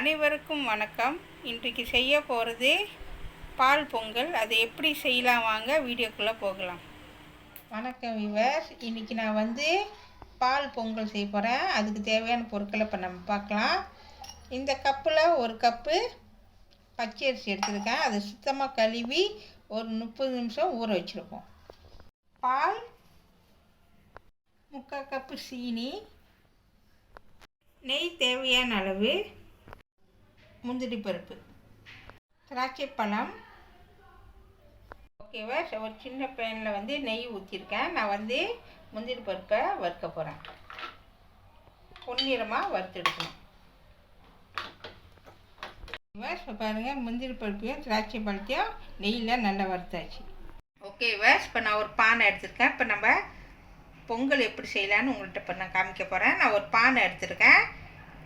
அனைவருக்கும் வணக்கம். இன்றைக்கு செய்ய போகிறது பால் பொங்கல். அதை எப்படி செய்யலாம் வாங்க வீடியோக்குள்ளே போகலாம். வணக்கம் வியூவர்ஸ், இன்றைக்கி நான் பால் பொங்கல் செய்ய போகிறேன். அதுக்கு தேவையான பொருட்களை இப்போ நம்ம பார்க்கலாம். இந்த கப்பில் ஒரு கப்பு பச்சரிசி எடுத்துருக்கேன். அதை சுத்தமாக கழுவி ஒரு 30 நிமிஷம் ஊற வச்சுருக்கோம். பால், 3/4 கப்பு சீனி, நெய் தேவையான அளவு, முந்திரி பருப்பு, திராட்சை பழம். ஓகேவா? ஒரு சின்ன பேனில் நெய் ஊற்றிருக்கேன். நான் முந்திரி பருப்பை வறுக்க போகிறேன். பொன்னிறமாக வறுத்தெடுக்கணும். இப்போ பாருங்கள், முந்திரி பருப்பையும் திராட்சை பழத்தையும் நெய்யில் நல்லா வறுத்தாச்சு. ஓகேவா? இப்போ நான் ஒரு பானை எடுத்திருக்கேன். இப்போ நம்ம பொங்கல் எப்படி செய்யலான்னு உங்கள்கிட்ட இப்போ நான் காமிக்க போகிறேன். நான் ஒரு பானை எடுத்திருக்கேன்.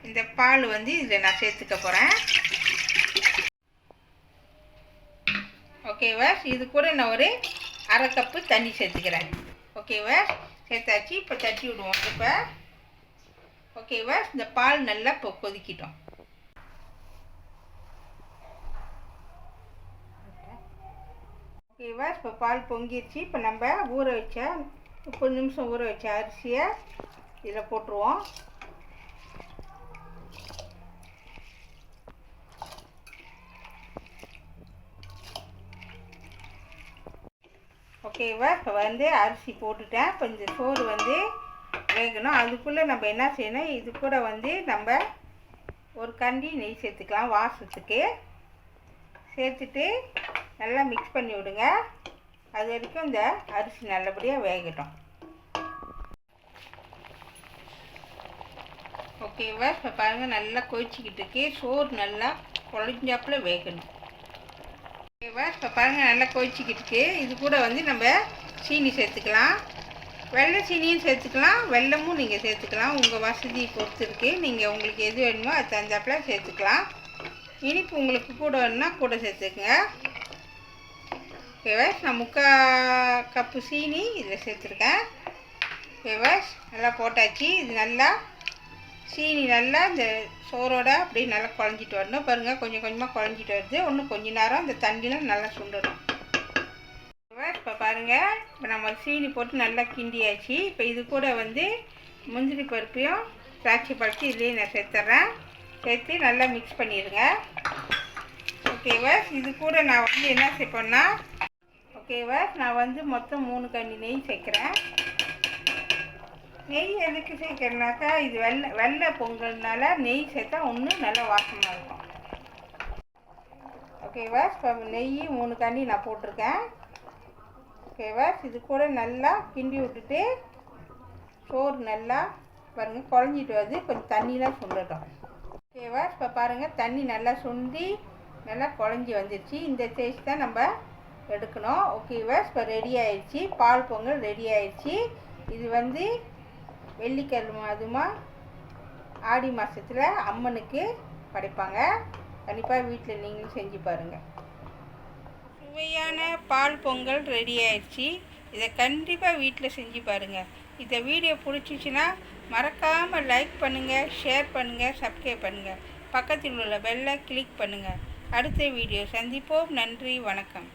இந்த பால் இதில் நான் சேர்த்துக்க போகிறேன். ஓகேவா? இது கூட நான் ஒரு 1/2 கப்பு தண்ணி சேர்த்துக்கிறேன். ஓகேவா? சேர்த்தாச்சு. இப்போ தட்டி விடுவோம். இப்போ ஓகேவா? இந்த பால் நல்லா இப்போ கொதிக்கிட்டோம். ஓகேவா? இப்போ பால் பொங்கிடுச்சு. இப்போ நம்ம ஊற வச்ச 30 நிமிஷம் ஊற வச்ச அரிசியை இதில் போட்டுருவோம். ஓகேவா? இப்போ அரிசி போட்டுட்டேன். இப்போ இந்த சோறு வேகணும். அதுக்குள்ளே நம்ம என்ன செய்யணும், இது கூட நம்ம ஒரு கண்டி நெய் சேர்த்துக்கலாம். வாசத்துக்கு சேர்த்துட்டு நல்லா மிக்ஸ் பண்ணி விடுங்க. அது வரைக்கும் இந்த அரிசி நல்லபடியாக வேகட்டும். ஓகேவா? இப்போ பாருங்கள், நல்லா கொதிச்சிக்கிட்டு இருக்கு. சோறு நல்லா குழஞ்சாப்பில் வேகணும். ஓகேவா? இப்போ பாருங்கள், நல்லா கொதிச்சிக்கிட்டு இருக்கு. இது கூட நம்ம சீனி சேர்த்துக்கலாம். வெள்ளை சீனியும் சேர்த்துக்கலாம், வெல்லமும் நீங்கள் சேர்த்துக்கலாம். உங்கள் வசதி பொறுத்து இருக்குது. நீங்கள் உங்களுக்கு எது வேணுமோ அது தந்தாப்பில் சேர்த்துக்கலாம். இனிப்பு உங்களுக்கு கூட வேணும்னா கூட சேர்த்துக்குங்க. ஓகேவா? நான் 3/4 கப்பு சீனி இதில் சேர்த்துருக்கேன். ஓகேவா? நல்லா போட்டாச்சு. இது நல்லா சீனி நல்லா இந்த சோறோட அப்படியே நல்லா குழஞ்சிட்டு வரணும். பாருங்கள், கொஞ்சம் கொஞ்சமாக குழஞ்சிட்டு வருது. இன்னும் கொஞ்ச நேரம் இந்த தண்ணியில் நல்லா சுண்டணும். இப்போ பாருங்கள், இப்போ நம்ம சீனி போட்டு நல்லா கிண்டியாச்சு. இப்போ இது கூட முந்திரி பருப்பையும் திராட்சை பழத்தையும் இதுலேயே நான் சேர்த்துட்றேன். சேர்த்து நல்லா மிக்ஸ் பண்ணிடுங்க. ஓகேவா? இது கூட நான் என்ன சேர்ப்பேன்னா, ஓகேவா, நான் மொத்தம் 3 கண்டி நெய் சேர்க்குறேன். நெய் எதுக்கு சேர்க்குறேன்னாக்கா, இது வெள்ளை பொங்கல்னால நெய் சேர்த்தா இன்னும் நல்லா வாசமாக இருக்கும். ஓகேவா? இப்போ நெய் 3 கண்டி நான் போட்டிருக்கேன். ஓகேவா? இது கூட நல்லா கிண்டி விட்டுட்டு சோறு நல்லா பாருங்கள் குழஞ்சிட்டு வருது. கொஞ்சம் தண்ணிலாம் சுண்டட்டும். ஓகேவா? இப்போ பாருங்கள், தண்ணி நல்லா சுண்டி நல்லா குழஞ்சி வந்துடுச்சு. இந்த டேஸ்ட் தான் நம்ம எடுக்கணும். ஓகேவா? இப்போ ரெடி ஆயிடுச்சு. பால் பொங்கல் ரெடி ஆயிடுச்சு. இது வெள்ளிக்கிழமை அதுமா ஆடி மாதத்தில் அம்மனுக்கு படைப்பாங்க. கண்டிப்பாக வீட்டில் நீங்களும் செஞ்சு பாருங்கள். சுவையான பால் பொங்கல் ரெடி ஆயிடுச்சு. இதை கண்டிப்பாக வீட்டில் செஞ்சு பாருங்கள். இந்த வீடியோ பிடிச்சிச்சின்னா மறக்காமல் லைக் பண்ணுங்கள், ஷேர் பண்ணுங்கள், சப்ஸ்கிரைப் பண்ணுங்கள். பக்கத்தில் உள்ள பெல்லை கிளிக் பண்ணுங்கள். அடுத்த வீடியோ சந்திப்போம். நன்றி, வணக்கம்.